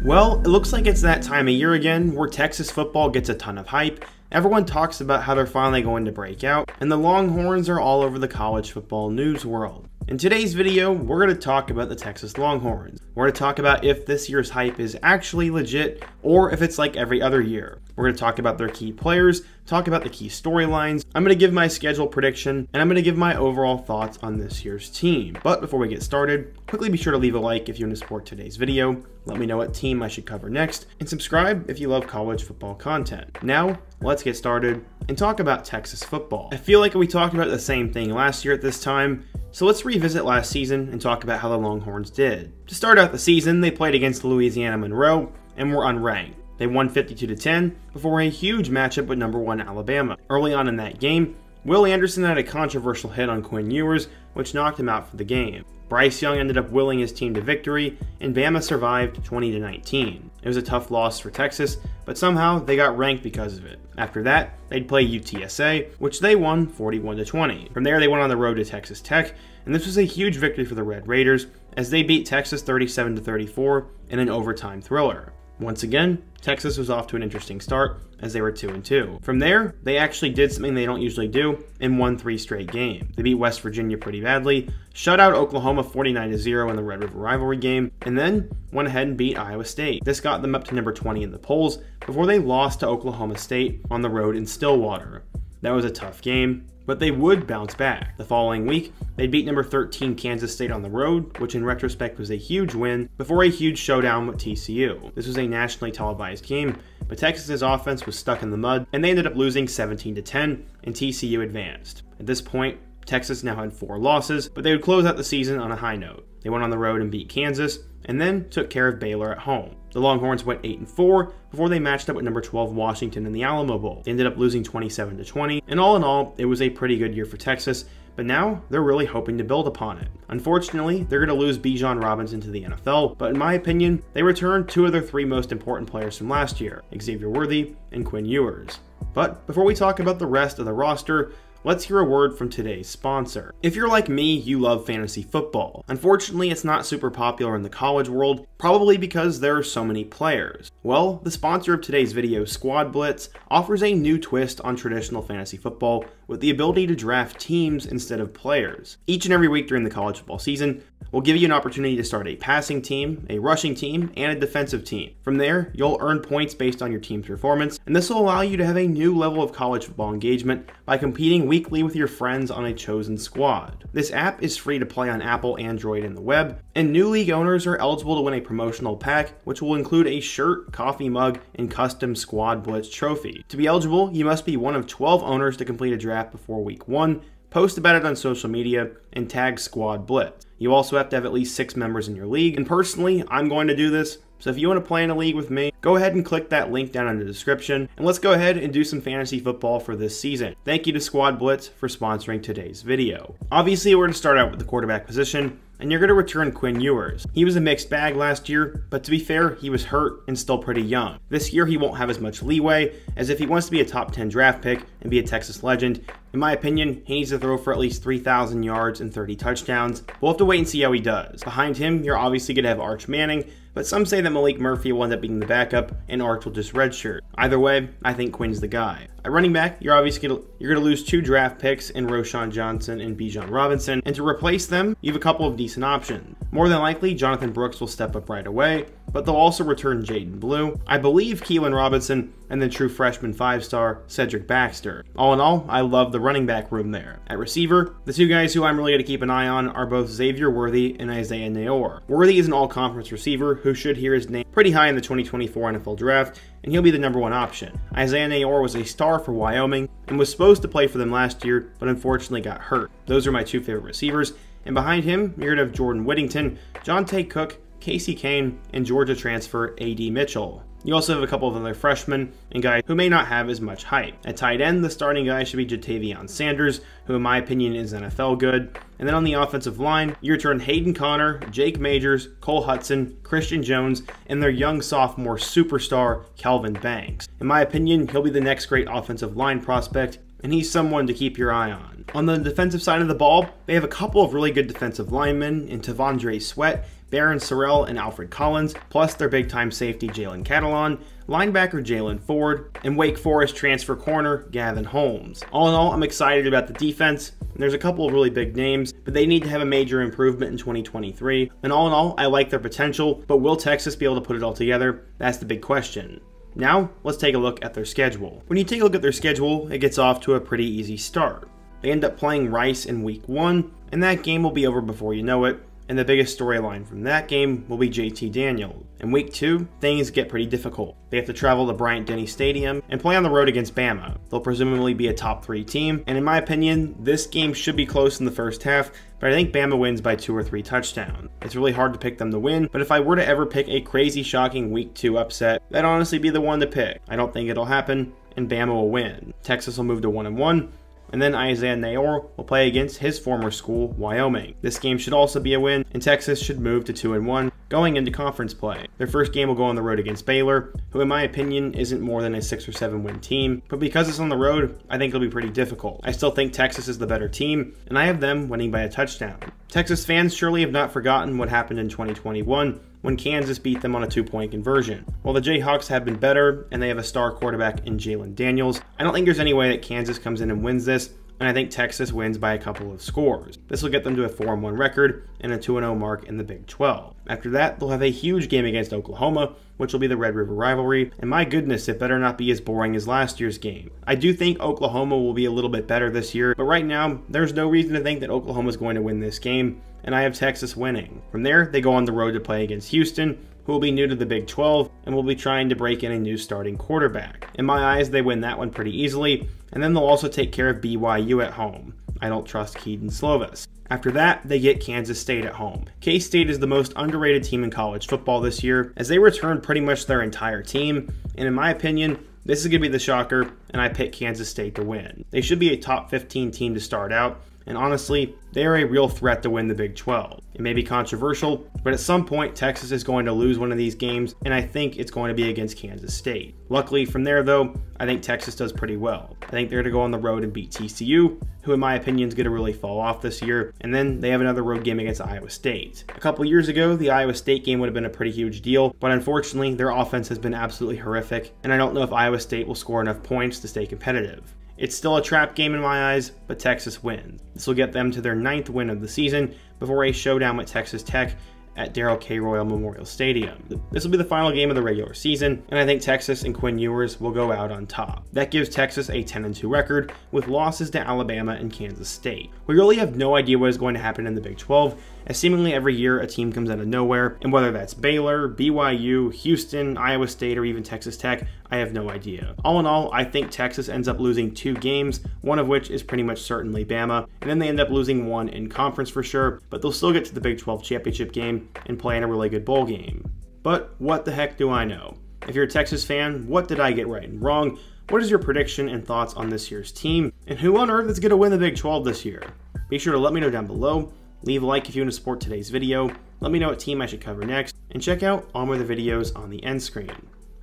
Well, it looks like it's that time of year again where Texas football gets a ton of hype. Everyone talks about how they're finally going to break out, and the Longhorns are all over the college football news world. In today's video, we're going to talk about the Texas Longhorns. We're going to talk about if this year's hype is actually legit or if it's like every other year. We're going to talk about their key players, talk about the key storylines. I'm going to give my schedule prediction, and I'm going to give my overall thoughts on this year's team. But before we get started, quickly be sure to leave a like if you want to support today's video. Let me know what team I should cover next, and subscribe if you love college football content. Now, let's get started and talk about Texas football. I feel like we talked about the same thing last year at this time, so let's revisit last season and talk about how the Longhorns did. To start out the season, they played against Louisiana Monroe and were unranked. They won 52-10 before a huge matchup with number 1 Alabama. Early on in that game, Will Anderson had a controversial hit on Quinn Ewers, which knocked him out for the game. Bryce Young ended up willing his team to victory, and Bama survived 20-19. It was a tough loss for Texas, but somehow they got ranked because of it. After that, they'd play UTSA, which they won 41-20. From there, they went on the road to Texas Tech, and this was a huge victory for the Red Raiders, as they beat Texas 37-34 in an overtime thriller. Once again, Texas was off to an interesting start as they were 2-2. From there, they actually did something they don't usually do and won 3 straight games. They beat West Virginia pretty badly, shut out Oklahoma 49-0 in the Red River rivalry game, and then went ahead and beat Iowa State. This got them up to number 20 in the polls before they lost to Oklahoma State on the road in Stillwater. That was a tough game, but they would bounce back. The following week, they beat number 13 Kansas State on the road, which in retrospect was a huge win, before a huge showdown with TCU. This was a nationally televised game, but Texas's offense was stuck in the mud, and they ended up losing 17-10, and TCU advanced. At this point, Texas now had 4 losses, but they would close out the season on a high note. They went on the road and beat Kansas, and then took care of Baylor at home. The Longhorns went 8-4 before they matched up with number 12 Washington in the Alamo Bowl. They ended up losing 27-20, and all in all, it was a pretty good year for Texas, but now they're really hoping to build upon it. Unfortunately, they're going to lose Bijan Robinson to the NFL, but in my opinion, they returned 2 of their 3 most important players from last year, Xavier Worthy and Quinn Ewers. But before we talk about the rest of the roster, let's hear a word from today's sponsor. If you're like me, you love fantasy football. Unfortunately, it's not super popular in the college world, probably because there are so many players. Well, the sponsor of today's video, Squad Blitz, offers a new twist on traditional fantasy football with the ability to draft teams instead of players. Each and every week during the college football season, we'll give you an opportunity to start a passing team, a rushing team, and a defensive team. From there, you'll earn points based on your team's performance, and this will allow you to have a new level of college football engagement by competing weekly with your friends on a chosen squad. This app is free to play on Apple, Android, and the web, and new league owners are eligible to win a promotional pack, which will include a shirt, coffee mug, and custom Squad Blitz trophy. To be eligible, you must be one of 12 owners to complete a draft before week 1, post about it on social media, and tag Squad Blitz. You also have to have at least 6 members in your league, and personally, I'm going to do this, so if you want to play in a league with me, go ahead and click that link down in the description, and let's go ahead and do some fantasy football for this season. Thank you to Squad Blitz for sponsoring today's video. Obviously, we're going to start out with the quarterback position, and you're going to return Quinn Ewers. He was a mixed bag last year, but to be fair, he was hurt and still pretty young. This year, he won't have as much leeway, as if he wants to be a top 10 draft pick and be a Texas legend. In my opinion, he needs to throw for at least 3,000 yards and 30 touchdowns. We'll have to wait and see how he does. Behind him, you're obviously going to have Arch Manning, but some say that Malik Murphy will end up being the backup and Arch will just redshirt. Either way, I think Quinn's the guy. At running back, you're obviously going to lose 2 draft picks in Roschon Johnson and Bijan Robinson, and to replace them, you have a couple of decent options. More than likely, Jonathan Brooks will step up right away, but they'll also return Jaden Blue, I believe Keelan Robinson, and then true freshman 5-star Cedric Baxter. All in all, I love the running back room there. At receiver, the 2 guys who I'm really going to keep an eye on are both Xavier Worthy and Isaiah Nayor. Worthy is an all-conference receiver who should hear his name pretty high in the 2024 NFL Draft, and he'll be the number 1 option. Isaiah Nayor was a star for Wyoming and was supposed to play for them last year, but unfortunately got hurt. Those are my 2 favorite receivers, and behind him, you're going to have Jordan Whittington, Jonte Cook, Casey Kane, and Georgia transfer A.D. Mitchell. You also have a couple of other freshmen and guys who may not have as much hype. At tight end, the starting guy should be Jatavion Sanders, who in my opinion is NFL good. And then on the offensive line, you return Hayden Connor, Jake Majors, Cole Hudson, Christian Jones, and their young sophomore superstar, Calvin Banks. In my opinion, he'll be the next great offensive line prospect, and he's someone to keep your eye on. On the defensive side of the ball, they have a couple of really good defensive linemen in Tavondre Sweat, Barron Sorrell, and Alfred Collins, plus their big-time safety Jalen Catalon, linebacker Jalen Ford, and Wake Forest transfer corner Gavin Holmes. All in all, I'm excited about the defense. There's a couple of really big names, but they need to have a major improvement in 2023. And all in all, I like their potential, but will Texas be able to put it all together? That's the big question. Now, let's take a look at their schedule. When you take a look at their schedule, it gets off to a pretty easy start. They end up playing Rice in week 1, and that game will be over before you know it. And the biggest storyline from that game will be JT Daniels. In week 2, things get pretty difficult. They have to travel to Bryant-Denny Stadium and play on the road against Bama. They'll presumably be a top 3 team, and in my opinion, this game should be close in the first half, but I think Bama wins by 2 or 3 touchdowns. It's really hard to pick them to win, but if I were to ever pick a crazy shocking week 2 upset, that'd honestly be the one to pick. I don't think it'll happen, and Bama will win. Texas will move to 1-1. And then Isaiah Nayor will play against his former school, Wyoming. This game should also be a win, and Texas should move to 2-1 going into conference play. Their first game will go on the road against Baylor, who in my opinion isn't more than a 6 or 7 win team, but because it's on the road, I think it'll be pretty difficult. I still think Texas is the better team, and I have them winning by a touchdown. Texas fans surely have not forgotten what happened in 2021, when Kansas beat them on a 2-point conversion. While the Jayhawks have been better, and they have a star quarterback in Jalen Daniels, I don't think there's any way that Kansas comes in and wins this, and I think Texas wins by a couple of scores. This will get them to a 4-1 record and a 2-0 mark in the Big 12. After that, they'll have a huge game against Oklahoma, which will be the Red River rivalry, and my goodness, it better not be as boring as last year's game. I do think Oklahoma will be a little bit better this year, but right now, there's no reason to think that Oklahoma is going to win this game, and I have Texas winning. From there, they go on the road to play against Houston, who will be new to the Big 12 and will be trying to break in a new starting quarterback. In my eyes, they win that one pretty easily, and then they'll also take care of BYU at home. I don't trust Keaton Slovis. After that, they get Kansas State at home. K-State is the most underrated team in college football this year, as they returned pretty much their entire team, and in my opinion, this is going to be the shocker, and I pick Kansas State to win. They should be a top 15 team to start out, and honestly, they are a real threat to win the Big 12. It may be controversial, but at some point, Texas is going to lose one of these games, and I think it's going to be against Kansas State. Luckily, from there though, I think Texas does pretty well. I think they're going to go on the road and beat TCU, who in my opinion is going to really fall off this year, and then they have another road game against Iowa State. A couple years ago, the Iowa State game would have been a pretty huge deal, but unfortunately, their offense has been absolutely horrific, and I don't know if Iowa State will score enough points to stay competitive. It's still a trap game in my eyes, but Texas wins. This will get them to their 9th win of the season before a showdown with Texas Tech at Darrell K. Royal Memorial Stadium. This will be the final game of the regular season, and I think Texas and Quinn Ewers will go out on top. That gives Texas a 10-2 record, with losses to Alabama and Kansas State. We really have no idea what is going to happen in the Big 12, as seemingly every year a team comes out of nowhere, and whether that's Baylor, BYU, Houston, Iowa State, or even Texas Tech, I have no idea. All in all, I think Texas ends up losing 2 games, one of which is pretty much certainly Bama, and then they end up losing 1 in conference for sure, but they'll still get to the Big 12 championship game and play in a really good bowl game. But what the heck do I know? If you're a Texas fan, what did I get right and wrong? What is your prediction and thoughts on this year's team? And who on earth is going to win the Big 12 this year? Be sure to let me know down below. Leave a like if you want to support today's video. Let me know what team I should cover next. And check out all my other videos on the end screen.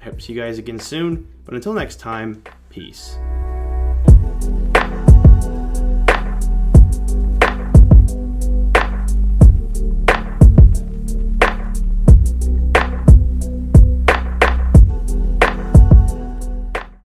I hope to see you guys again soon. But until next time, peace.